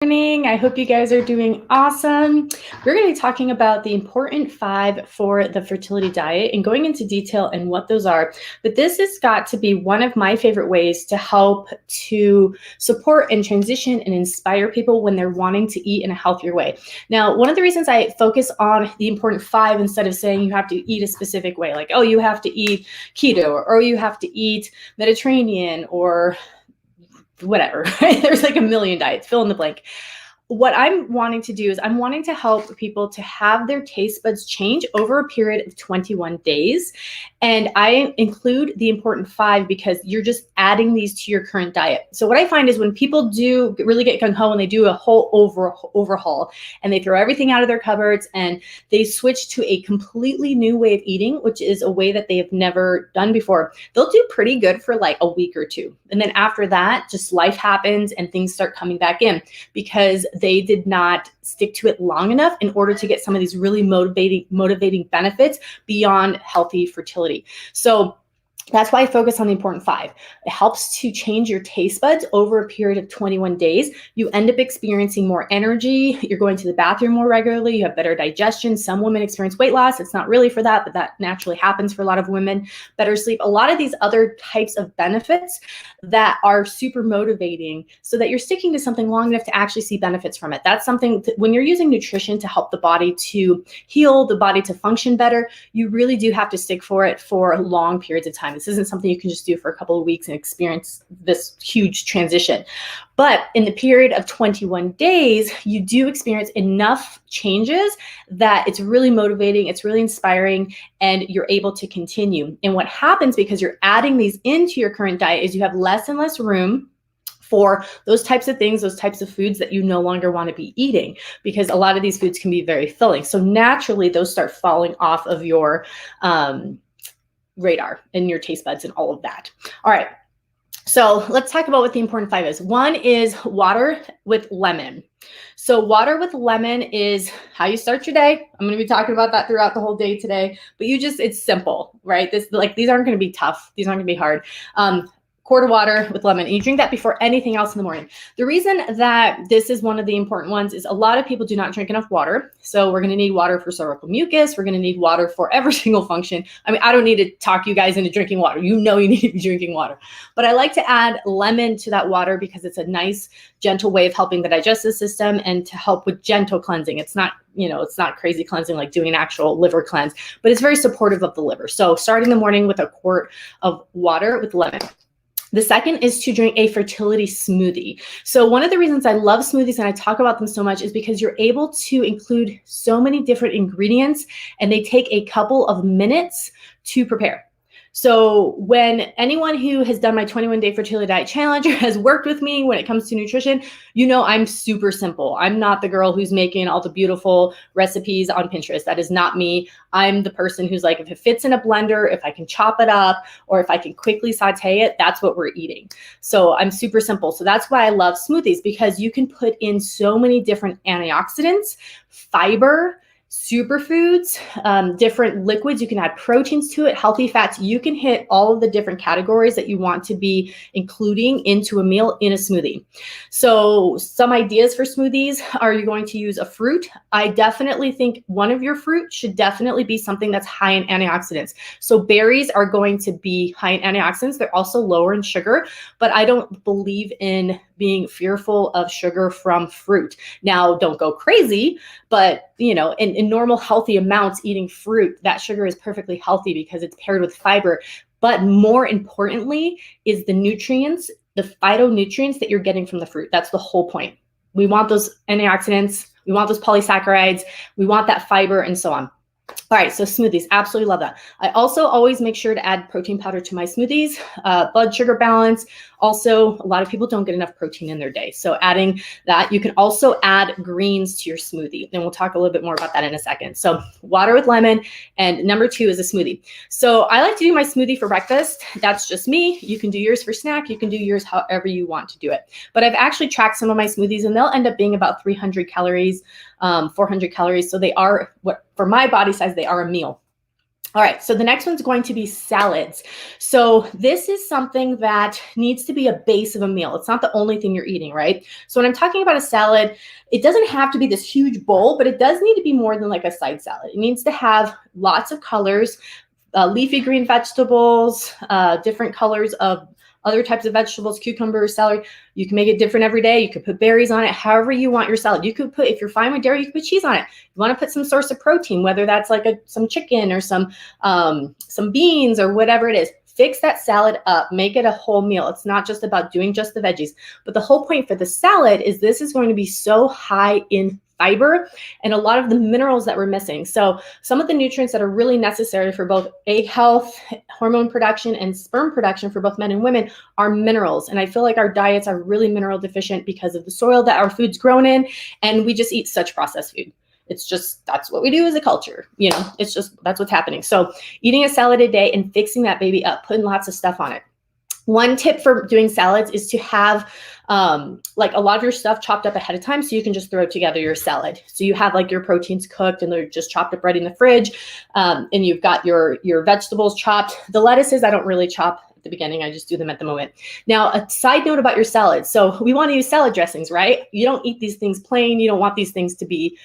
Morning. I hope you guys are doing awesome. We're going to be talking about the important 5 for the fertility diet and going into detail and what those are. But this has got to be one of my favorite ways to help to support and transition and inspire people when they're wanting to eat in a healthier way. Now, one of the reasons I focus on the important 5 instead of saying you have to eat a specific way, like, oh, you have to eat keto or you have to eat Mediterranean or whatever, right? There's like a million diets, fill in the blank. What I'm wanting to do is I'm wanting to help people to have their taste buds change over a period of 21 days. And I include the important 5 because you're just adding these to your current diet. So what I find is when people do really get gung-ho and they do a whole overhaul and they throw everything out of their cupboards and they switch to a completely new way of eating, which is a way that they have never done before, they'll do pretty good for like a week or 2. And then after that, just life happens and things start coming back in because they did not stick to it long enough in order to get some of these really motivating benefits beyond healthy fertility. So that's why I focus on the important 5. It helps to change your taste buds over a period of 21 days. You end up experiencing more energy. You're going to the bathroom more regularly. You have better digestion. Some women experience weight loss. It's not really for that, but that naturally happens for a lot of women. Better sleep. A lot of these other types of benefits that are super motivating so that you're sticking to something long enough to actually see benefits from it. That's something when you're using nutrition to help the body to heal, the body to function better, you really do have to stick for it for long periods of time. This isn't something you can just do for a couple of weeks and experience this huge transition. But in the period of 21 days, you do experience enough changes that it's really motivating, it's really inspiring, and you're able to continue. And what happens because you're adding these into your current diet is you have less and less room for those types of things, those types of foods that you no longer want to be eating, because a lot of these foods can be very filling. So naturally, those start falling off of your radar and your taste buds and all of that. All right. So let's talk about what the important 5 is. 1 is water with lemon. So water with lemon is how you start your day. I'm going to be talking about that throughout the whole day today, but it's simple, right? These aren't going to be tough. These aren't going to be hard. Quart of water with lemon. And you drink that before anything else in the morning. The reason that this is one of the important ones is a lot of people do not drink enough water. So we're going to need water for cervical mucus. We're going to need water for every single function. I mean, I don't need to talk you guys into drinking water. You know you need to be drinking water. But I like to add lemon to that water because it's a nice, gentle way of helping the digestive system and to help with gentle cleansing. It's not crazy cleansing like doing an actual liver cleanse, but it's very supportive of the liver. So starting the morning with a quart of water with lemon. The second is to drink a fertility smoothie. So one of the reasons I love smoothies and I talk about them so much is because you're able to include so many different ingredients and they take a couple of minutes to prepare. So when anyone who has done my 21-day fertility diet challenge or has worked with me when it comes to nutrition, you know I'm super simple. I'm not the girl who's making all the beautiful recipes on Pinterest. That is not me. I'm the person who's like, if it fits in a blender, if I can chop it up, or if I can quickly saute it, that's what we're eating. So I'm super simple. So that's why I love smoothies, because you can put in so many different antioxidants, fiber, superfoods, different liquids. You can add proteins to it, healthy fats. You can hit all of the different categories that you want to be including into a meal in a smoothie. So some ideas for smoothies are you going to use a fruit? I definitely think one of your fruit should definitely be something that's high in antioxidants. So berries are going to be high in antioxidants. They're also lower in sugar, but I don't believe in being fearful of sugar from fruit. Now, don't go crazy, but in normal healthy amounts, eating fruit, that sugar is perfectly healthy because it's paired with fiber. But more importantly is the nutrients, the phytonutrients that you're getting from the fruit. That's the whole point. We want those antioxidants, we want those polysaccharides, we want that fiber and so on. All right, so smoothies, absolutely love that. I also always make sure to add protein powder to my smoothies, blood sugar balance. Also, a lot of people don't get enough protein in their day. So adding that, you can also add greens to your smoothie. And we'll talk a little bit more about that in a second. So water with lemon. And number 2 is a smoothie. So I like to do my smoothie for breakfast. That's just me. You can do yours for snack. You can do yours however you want to do it. But I've actually tracked some of my smoothies and they'll end up being about 300 calories, 400 calories. So they are, for my body size, they are a meal. All right, so the next one's going to be salads. So this is something that needs to be a base of a meal. It's not the only thing you're eating, right? So when I'm talking about a salad, it doesn't have to be this huge bowl, but it does need to be more than like a side salad. It needs to have lots of colors, leafy green vegetables, different colors of other types of vegetables, cucumbers, celery. You can make it different every day. You could put berries on it, however you want your salad. You could put, if you're fine with dairy, you could put cheese on it. You want to put some source of protein, whether that's like some chicken or some beans or whatever it is. Fix that salad up, make it a whole meal. It's not just about doing just the veggies, but the whole point for the salad is this is going to be so high in fiber and a lot of the minerals that we're missing. So some of the nutrients that are really necessary for both egg health, hormone production, and sperm production for both men and women are minerals. And I feel like our diets are really mineral deficient because of the soil that our food's grown in, and we just eat such processed food. It's just, that's what we do as a culture. You know, it's just, that's what's happening. So eating a salad a day and fixing that baby up, putting lots of stuff on it. One tip for doing salads is to have like a lot of your stuff chopped up ahead of time so you can just throw together your salad. So you have like your proteins cooked and they're just chopped up right in the fridge, and you've got your vegetables chopped. The lettuces I don't really chop at the beginning. I just do them at the moment. Now, a side note about your salads. So we want to use salad dressings, right? You don't eat these things plain. You don't want these things to be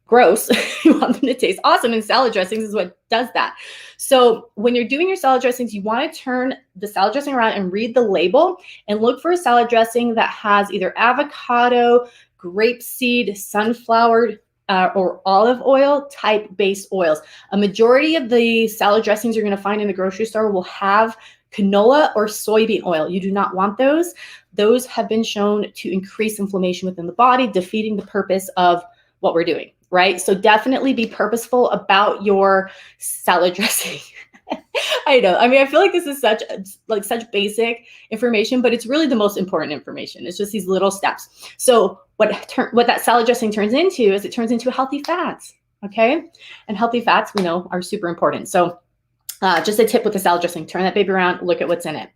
gross. You want them to taste awesome, and salad dressings is what does that. So when you're doing your salad dressings, you want to turn the salad dressing around and read the label and look for a salad dressing that has either avocado, grapeseed, sunflower, or olive oil type base oils. A majority of the salad dressings you're going to find in the grocery store will have canola or soybean oil. You do not want those. Those have been shown to increase inflammation within the body, defeating the purpose of what we're doing, right? So definitely be purposeful about your salad dressing. I know. I mean, I feel like this is such basic information, but it's really the most important information. It's just these little steps. So what that salad dressing turns into is it turns into healthy fats, okay? And healthy fats, we know, are super important. So just a tip with the salad dressing, turn that baby around, look at what's in it.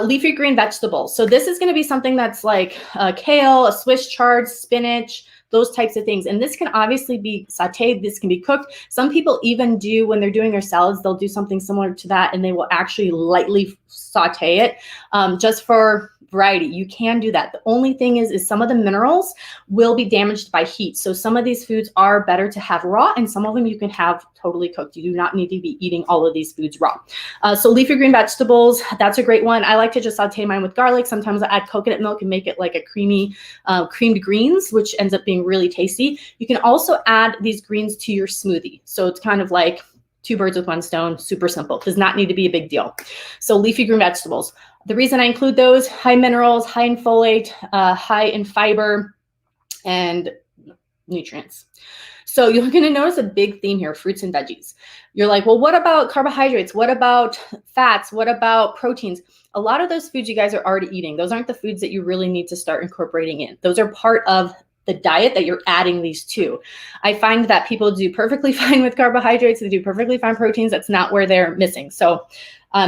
Leafy green vegetables. So this is going to be something that's like kale, a Swiss chard, spinach, those types of things. And this can obviously be sauteed. This can be cooked. Some people even do, when they're doing their salads, they'll do something similar to that and they will actually lightly saute it just for variety. You can do that. The only thing is some of the minerals will be damaged by heat. So some of these foods are better to have raw, and some of them you can have totally cooked. You do not need to be eating all of these foods raw. So leafy green vegetables, that's a great one. I like to just saute mine with garlic. Sometimes I add coconut milk and make it like a creamy creamed greens, which ends up being really tasty. You can also add these greens to your smoothie. So it's kind of like two birds with one stone, super simple. Does not need to be a big deal. So leafy green vegetables. The reason I include those, high minerals, high in folate, high in fiber, and nutrients. So you're going to notice a big theme here, fruits and veggies. You're like, well, what about carbohydrates? What about fats? What about proteins? A lot of those foods you guys are already eating. Those aren't the foods that you really need to start incorporating in. Those are part of the diet that you're adding these to. I find that people do perfectly fine with carbohydrates. They do perfectly fine proteins. That's not where they're missing. So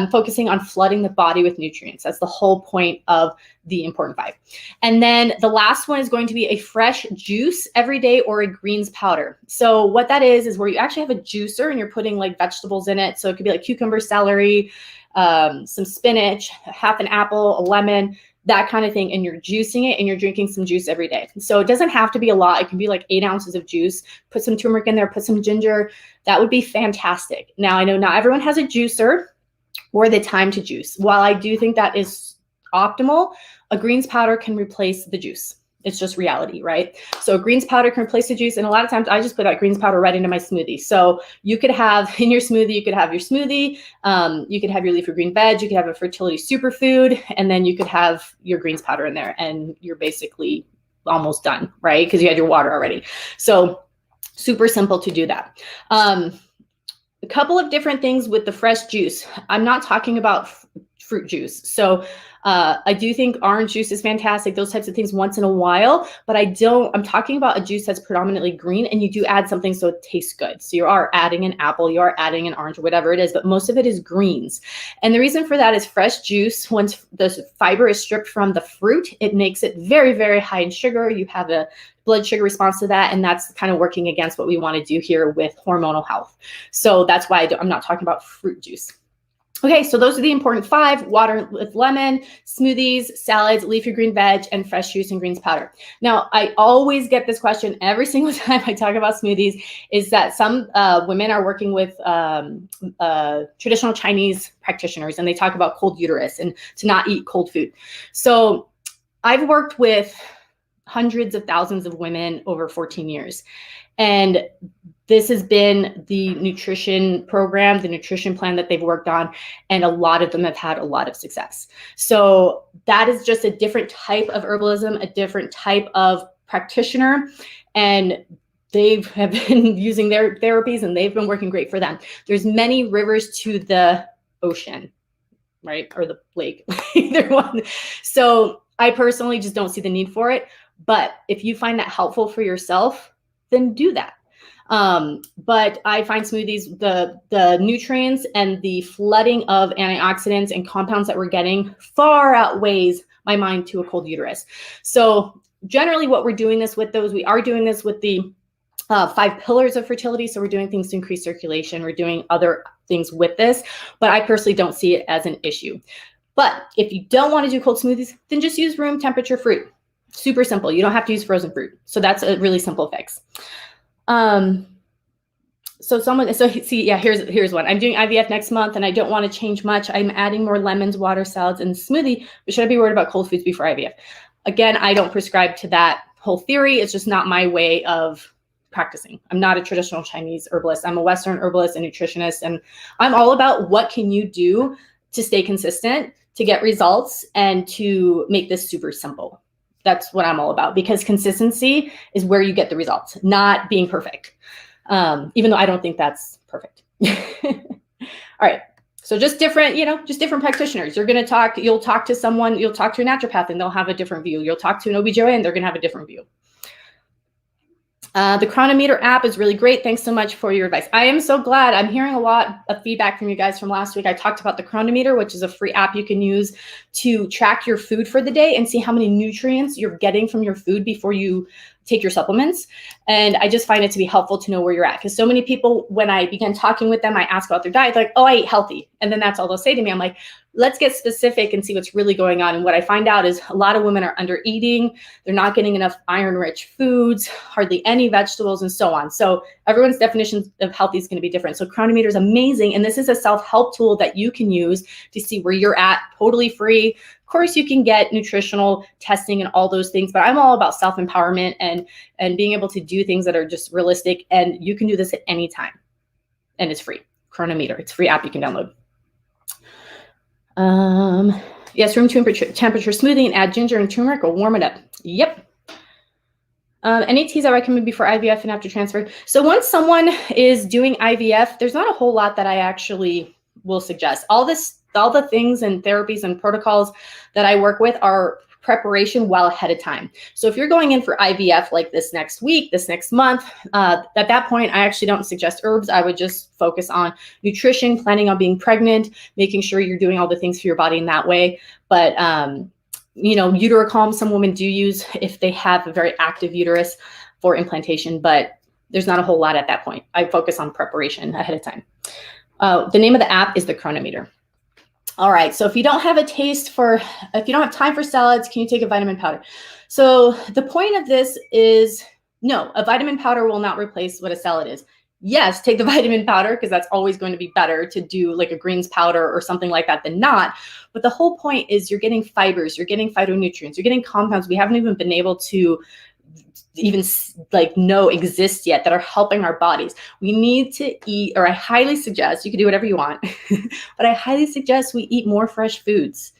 focusing on flooding the body with nutrients. That's the whole point of the important 5. And then the last one is going to be a fresh juice every day or a greens powder. So what that is where you actually have a juicer and you're putting like vegetables in it. So it could be like cucumber, celery, some spinach, half an apple, a lemon, that kind of thing. And you're juicing it and you're drinking some juice every day. So it doesn't have to be a lot. It can be like 8 ounces of juice. Put some turmeric in there, put some ginger. That would be fantastic. Now, I know not everyone has a juicer or the time to juice. While I do think that is optimal, a greens powder can replace the juice. It's just reality, right? So a greens powder can replace the juice. And a lot of times I just put that greens powder right into my smoothie. So you could have in your smoothie, you could have your smoothie, you could have your leafy green veg, you could have a fertility superfood, and then you could have your greens powder in there and you're basically almost done, right? Because you had your water already. So super simple to do that. A couple of different things with the fresh juice. I'm not talking about fruit juice. So I do think orange juice is fantastic, those types of things once in a while, but I'm talking about a juice that's predominantly green, and you do add something so it tastes good. So you are adding an apple, you are adding an orange, whatever it is, but most of it is greens. And the reason for that is fresh juice, once the fiber is stripped from the fruit, it makes it very, very high in sugar. You have a blood sugar response to that, and that's kind of working against what we want to do here with hormonal health. So that's why I'm not talking about fruit juice. Okay, so those are the important 5: water with lemon, smoothies, salads, leafy green veg, and fresh juice and greens powder. Now, I always get this question every single time I talk about smoothies, is that some women are working with traditional Chinese practitioners, and they talk about cold uterus and to not eat cold food. So I've worked with hundreds of thousands of women over 14 years. And this has been the nutrition program, the nutrition plan that they've worked on, and a lot of them have had a lot of success. So that is just a different type of herbalism, a different type of practitioner, and they have been using their therapies and they've been working great for them. There's many rivers to the ocean, right? Or the lake, either one. So I personally just don't see the need for it. But if you find that helpful for yourself, then do that. But I find smoothies, the nutrients and the flooding of antioxidants and compounds that we're getting far outweighs my mind to a cold uterus. So generally what we're doing this with those, we are doing this with the 5 pillars of fertility. So we're doing things to increase circulation. We're doing other things with this, but I personally don't see it as an issue. But if you don't want to do cold smoothies, then just use room temperature fruit. Super simple. You don't have to use frozen fruit. So that's a really simple fix. Here's one. I'm doing IVF next month and I don't want to change much. I'm adding more lemons, water, salads, and smoothie, but should I be worried about cold foods before IVF? Again, I don't prescribe to that whole theory. It's just not my way of practicing. I'm not a traditional Chinese herbalist. I'm a Western herbalist and nutritionist, and I'm all about what can you do to stay consistent, to get results, and to make this super simple. That's what I'm all about, because consistency is where you get the results, not being perfect. Even though I don't think that's perfect. All right. So just different, just different practitioners. You'll talk to a naturopath and they'll have a different view. You'll talk to an OBGYN, they're going to have a different view. The Chronometer app is really great. Thanks so much for your advice. I am so glad. I'm hearing a lot of feedback from you guys from last week. I talked about the Chronometer, which is a free app you can use to track your food for the day and see how many nutrients you're getting from your food before you take your supplements. And I just find it to be helpful to know where you're at. Because so many people, when I began talking with them, I ask about their diet, like, oh, I eat healthy. And then that's all they'll say to me. I'm like, let's get specific and see what's really going on. And what I find out is a lot of women are under eating. They're not getting enough iron-rich foods, hardly any vegetables, and so on. So everyone's definition of healthy is going to be different. So Chronometer is amazing. And this is a self-help tool that you can use to see where you're at, totally free. Of course, you can get nutritional testing and all those things, but I'm all about self-empowerment and being able to do things that are just realistic. And you can do this at any time. And it's free. Chronometer. It's a free app you can download. Yes, room temperature smoothie and add ginger and turmeric will warm it up. Yep. Any teas I recommend before IVF and after transfer? So once someone is doing IVF, there's not a whole lot that I actually will suggest. All the things and therapies and protocols that I work with are preparation well ahead of time. So if you're going in for IVF like this next week, this next month, at that point, I actually don't suggest herbs. I would just focus on nutrition, planning on being pregnant, making sure you're doing all the things for your body in that way. But, Uterocalm, some women do use if they have a very active uterus for implantation, but there's not a whole lot at that point. I focus on preparation ahead of time. The name of the app is the Chronometer. All right, so if you don't have time for salads, can you take a vitamin powder? So the point of this is, no, a vitamin powder will not replace what a salad is. Yes, take the vitamin powder because that's always going to be better to do like a greens powder or something like that than not. But the whole point is you're getting fibers, you're getting phytonutrients, you're getting compounds we haven't even been able to even know exist yet that are helping our bodies. We need to eat, or I highly suggest, you can do whatever you want, but I highly suggest we eat more fresh foods.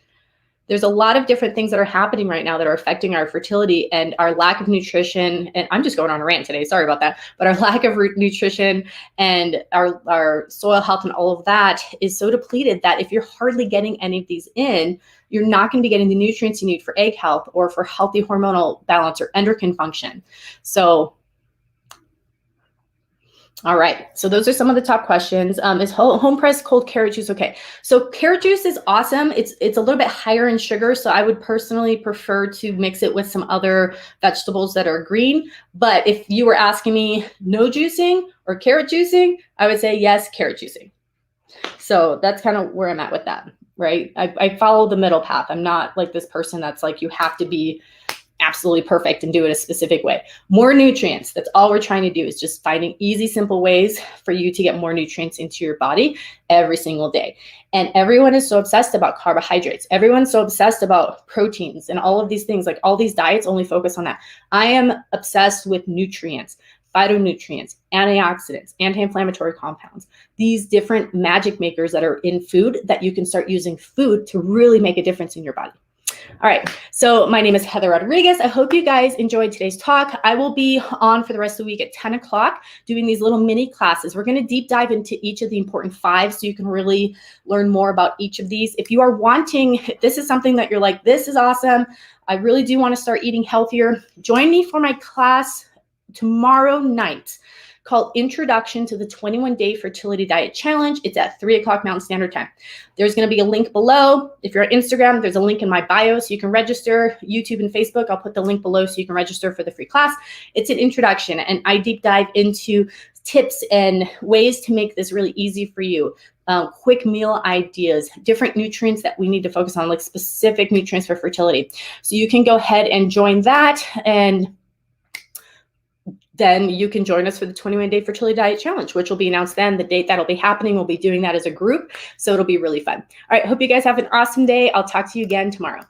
There's a lot of different things that are happening right now that are affecting our fertility and our lack of nutrition. And I'm just going on a rant today, sorry about that. But our lack of nutrition and our soil health and all of that is so depleted that if you're hardly getting any of these in, you're not going to be getting the nutrients you need for egg health or for healthy hormonal balance or endocrine function. So all right, so those are some of the top questions. Is home pressed cold carrot juice okay? So carrot juice is awesome. It's a little bit higher in sugar, so I would personally prefer to mix it with some other vegetables that are green. But if you were asking me no juicing or carrot juicing, I would say yes, carrot juicing. So that's kind of where I'm at with that, right? I follow the middle path. I'm not like this person that's like, you have to be absolutely perfect and do it a specific way. More nutrients. That's all we're trying to do, is just finding easy, simple ways for you to get more nutrients into your body every single day. And everyone is so obsessed about carbohydrates. Everyone's so obsessed about proteins and all of these things. Like all these diets only focus on that. I am obsessed with nutrients, phytonutrients, antioxidants, anti-inflammatory compounds, these different magic makers that are in food that you can start using food to really make a difference in your body. All right, so my name is Heather Rodriguez. I hope you guys enjoyed today's talk. I will be on for the rest of the week at 10 o'clock doing these little mini classes. We're going to deep dive into each of the important 5 so you can really learn more about each of these. If you are wanting, if this is something that you're like, this is awesome, I really do want to start eating healthier, join me for my class tomorrow night called Introduction to the 21-Day Fertility Diet Challenge. It's at 3 o'clock Mountain Standard Time. There's going to be a link below. If you're on Instagram, there's a link in my bio so you can register. YouTube and Facebook, I'll put the link below so you can register for the free class. It's an introduction, and I deep dive into tips and ways to make this really easy for you. Quick meal ideas, different nutrients that we need to focus on, like specific nutrients for fertility. So you can go ahead and join that, and then you can join us for the 21-Day Fertility Diet Challenge, which will be announced then. The date that'll be happening, we'll be doing that as a group. So it'll be really fun. All right, hope you guys have an awesome day. I'll talk to you again tomorrow.